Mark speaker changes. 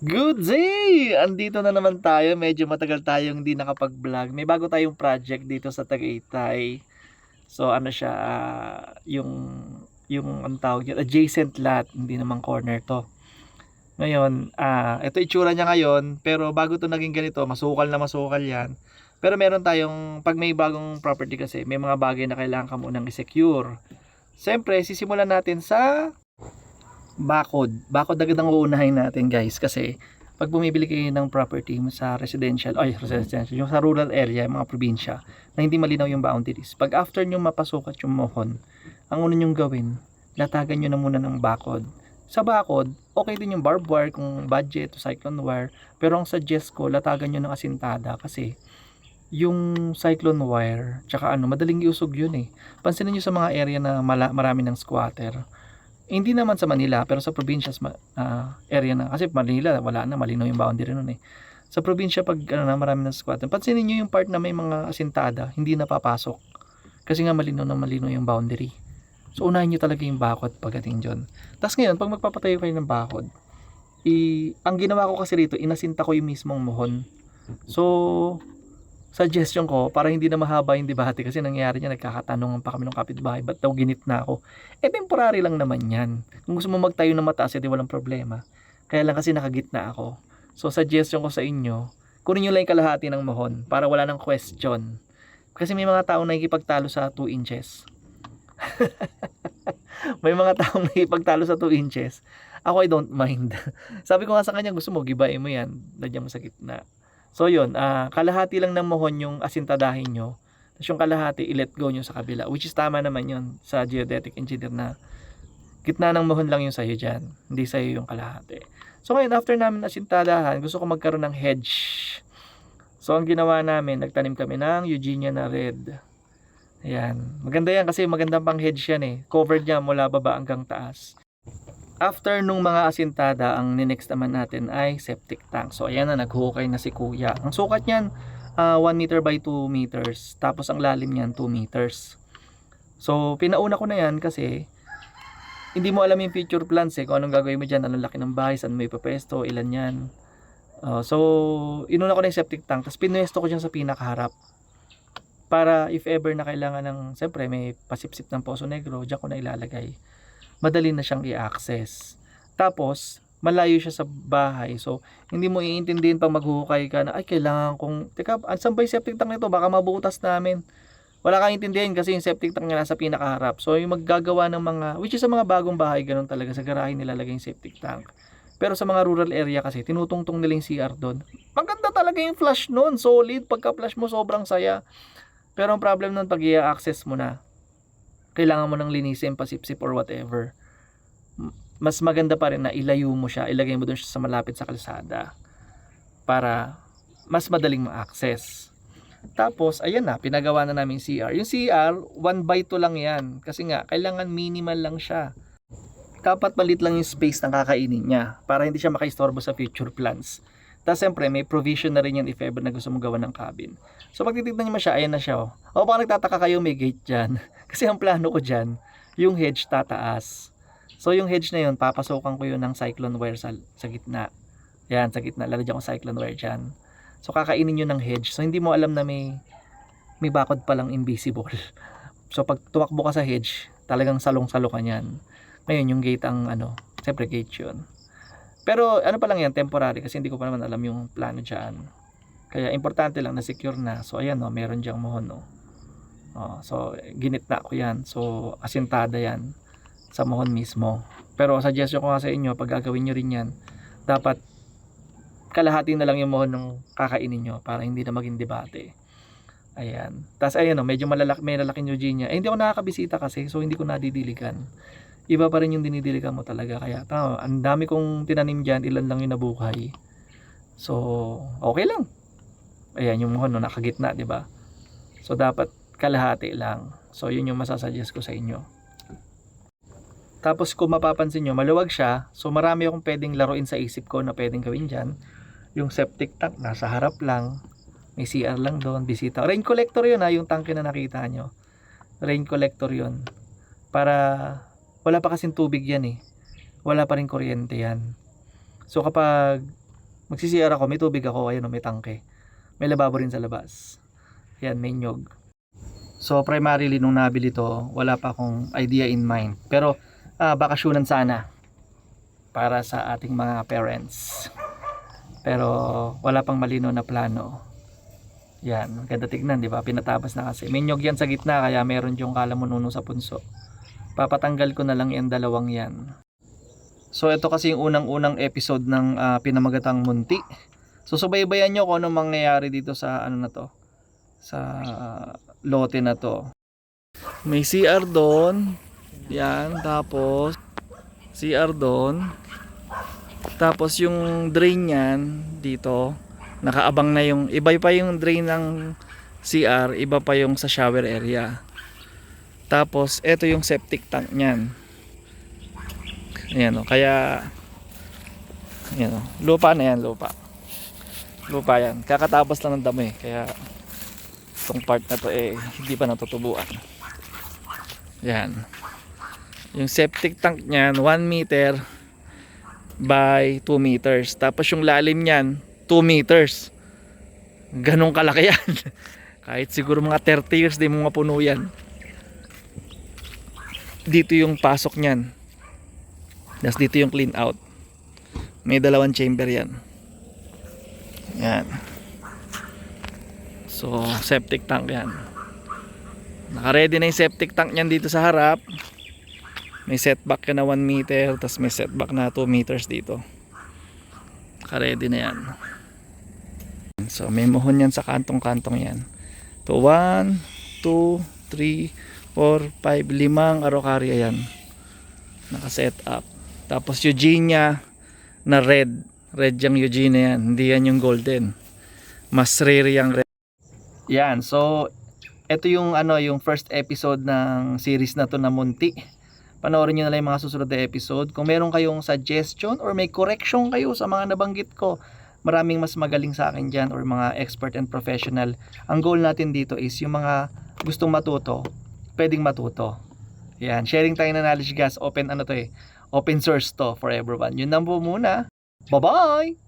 Speaker 1: Good day! Andito na naman tayo. Medyo matagal tayong hindi nakapag-vlog. May bago tayong project dito sa Tagaytay. So ano siya, yung ang tawag yun, adjacent lot, hindi naman corner to. Ngayon, ito itsura niya ngayon, pero bago to naging ganito, masukal na masukal yan. Pero meron tayong, pag may bagong property kasi, may mga bagay na kailangan ka munang i-secure. Siyempre, sisimulan natin sa bakod. Bakod agad ang uunahin natin, guys, kasi pag bumibili kayo ng property mo sa residential, yung sa rural area, yung mga probinsya, na hindi malinaw yung boundaries. Pag after nyo mapasukat yung mohon, ang una nyong gawin, latagan nyo na muna ng bakod. Sa bakod, okay din yung barbed wire kung budget o cyclone wire, pero ang suggest ko, latagan nyo ng asintada kasi yung cyclone wire, tsaka madaling iusog yun eh. Pansinin nyo sa mga area na marami ng squatter, hindi naman sa Manila, pero sa probinsya area na. Kasi Manila, wala na, malinaw yung boundary nun eh. Sa probinsya, pag marami ng squatter, pansinin nyo yung part na may mga asintada, hindi napapasok. Kasi nga malinaw na malinaw yung boundary. So, unahin nyo talaga yung bakod pagdating dyan. Tapos ngayon, pag magpapatayo kayo ng bakod, ang ginawa ko kasi rito, inasinta ko yung mismong mohon. So, suggestion ko, para hindi na mahaba yung debate kasi nangyayari niya, nagkakatanungan pa kami ng kapitbahay, ba't daw ginit na ako? Temporary lang naman yan. Kung gusto mo magtayo ng mataas, edi walang problema. Kaya lang kasi nakagitna ako. So, suggestion ko sa inyo, kunin nyo lang yung kalahati ng mohon para wala ng question. Kasi may mga taong nakikipagtalo sa 2 inches. May mga taong nakikipagtalo sa 2 inches. Ako, I don't mind. Sabi ko nga sa kanya, gusto mo, gibain mo yan. Lagyan mo sa gitna. So yun, kalahati lang ng mohon yung asintadahin nyo. Tapos yung kalahati, i-let go nyo sa kabila. Which is tama naman yun sa geodetic engineer na gitna ng mohon lang yung sa'yo dyan. Hindi sa'yo yung kalahati. So ngayon, after namin asintadahan, gusto ko magkaroon ng hedge. So ang ginawa namin, nagtanim kami ng Eugenia na red. Ayan. Maganda yan kasi magandang pang hedge yan eh. Covered niya mula baba hanggang taas. After nung mga asintada, ang next naman natin ay septic tank. So ayan na, naghukay na si kuya. Ang sukat niyan, 1 meter by 2 meters. Tapos ang lalim niyan, 2 meters. So pinauna ko na yan kasi hindi mo alam yung future plans eh. Kung anong gagawin mo dyan, anong laki ng bahay, saan mo ipapesto, ilan yan. So inuna ko na yung septic tank. Tapos pinuesto ko dyan sa pinakaharap. Para if ever na kailangan ng, siyempre may pasipsip ng Poso Negro, dyan ko na ilalagay. Madali na siyang i-access. Tapos, malayo siya sa bahay. So, hindi mo iintindihin pag maghuhukay ka na, ay, kailangan kong, teka, saan ba yung septic tank nito? Baka mabutas namin. Wala kang intindihin kasi yung septic tank niya nasa pinakaharap. So, yung maggagawa ng mga, which is sa mga bagong bahay, ganun talaga, sa garahe nilalagay yung septic tank. Pero sa mga rural area kasi, tinutungtong nila yung CR doon. Maganda talaga yung flush noon, solid. Pagka-flush mo, sobrang saya. Pero ang problem nun, pag i-access mo na, kailangan mo nang linisin, pasipsip or whatever. Mas maganda pa rin na ilayo mo siya, ilagay mo doon siya sa malapit sa kalsada para mas madaling ma-access. Tapos, ayan na, pinagawa na namin CR. Yung CR, 1x2 lang yan. Kasi nga, kailangan minimal lang siya. Dapat malit lang yung space na kakainin niya para hindi siya makaistorbo sa future plans. Tapos siyempre, may provision na rin yan if ever na gusto mong gawa ng cabin. So pag titignan nyo mo siya, ayan na siya. O baka nagtataka kayo, may gate dyan. Kasi ang plano ko dyan, yung hedge tataas. So yung hedge na yun, papasokan ko yun ng cyclone wire sa gitna. Yan, sa gitna, lalagyan ko cyclone wire dyan. So kakainin nyo ng hedge. So hindi mo alam na may bakod palang invisible. So pag tumakbo ka sa hedge, talagang salong-salo ka nyan. Ngayon yung gate ang siyempre gate yun. Pero ano pa lang yan, temporary kasi hindi ko pa naman alam yung plano dyan. Kaya importante lang na secure na. So ayan meron dyang mohon so ginitna ko yan. So asintada yan sa mohon mismo. Pero suggestion ko nga sa inyo, pag gagawin nyo rin yan, dapat kalahati na lang yung mohon ng kakainin nyo para hindi na maging debate. Ayan. Tapos ayan medyo may lalaking Eugenia. Hindi ako nakakabisita kasi, so hindi ko nadidiligan. Iba pa rin yung dinidiligan mo talaga. Kaya ang dami kong tinanim dyan, ilan lang yung nabuhay. So okay lang. Ayan yung mohon nakagitna, di ba? So dapat kalahati lang. So yun yung masasuggest ko sa inyo. Tapos kung mapapansin nyo, maluwag siya. So marami akong pwedeng laruin sa isip ko na pwedeng gawin dyan. Yung septic tank nasa harap lang. May CR lang doon, bisita. Rain collector yun yung tangke na nakita nyo. Rain collector yun. Para wala pa kasing tubig yan wala pa rin kuryente yan. So kapag Magsi-CR ako, may tubig ako, ayun, may tangke. May lababo rin sa labas. Yan, may nyog. So primarily nung nabili to, wala pa akong idea in mind. Pero bakasyonan sana para sa ating mga parents. Pero wala pang malino na plano. Yan, ganda tignan, di ba? Pinatabas na kasi. May nyog yan sa gitna, kaya meron yung kalamununo sa punso. Papatanggal ko na lang yung dalawang yan. So ito kasi yung unang-unang episode ng Pinamagatang Munti. So subaybayan nyo kung anong mangyayari dito sa ano na to, sa lote na to. May CR doon. Yan, tapos CR doon. Tapos yung drain niyan dito, nakaabang na yung iba pa yung drain ng CR, iba pa yung sa shower area. Tapos ito yung septic tank niyan. Ayan o, kaya ayan o, lupa na yan, lupa yan, kakatapos lang ng damo kaya itong part na to hindi pa natutubuan. Yan, yung septic tank nyan 1 meter by 2 meters, tapos yung lalim nyan 2 meters, ganong kalaki yan. Kahit siguro mga 30 years di mo mapuno yan. Dito yung pasok nyan, tapos dito yung clean out, may dalawang chamber yan. Yan. So septic tank yan. Naka-ready na yung septic tank niyan dito sa harap. May setback ka na 1 meter, tapos may setback na 2 meters dito. Naka-ready na yan. So may mohon yan sa kantong-kantong yan. To 1, 2, 3, 4, 5, 5 arokarya yan. Naka-set up. Tapos Eugenia na red yung Eugenia yan, hindi yan yung golden. Mas rare yung red. Yan, so ito yung yung first episode ng series na to na Munti. Panoorin niyo na lang yung mga susunod na episode. Kung meron kayong suggestion or may correction kayo sa mga nabanggit ko, maraming mas magaling sa akin dyan or mga expert and professional. Ang goal natin dito is yung mga gustong matuto, pwedeng matuto. Yan, sharing tayo ng knowledge, guys. Open open source to for everyone. Yun lang po muna. Bye-bye!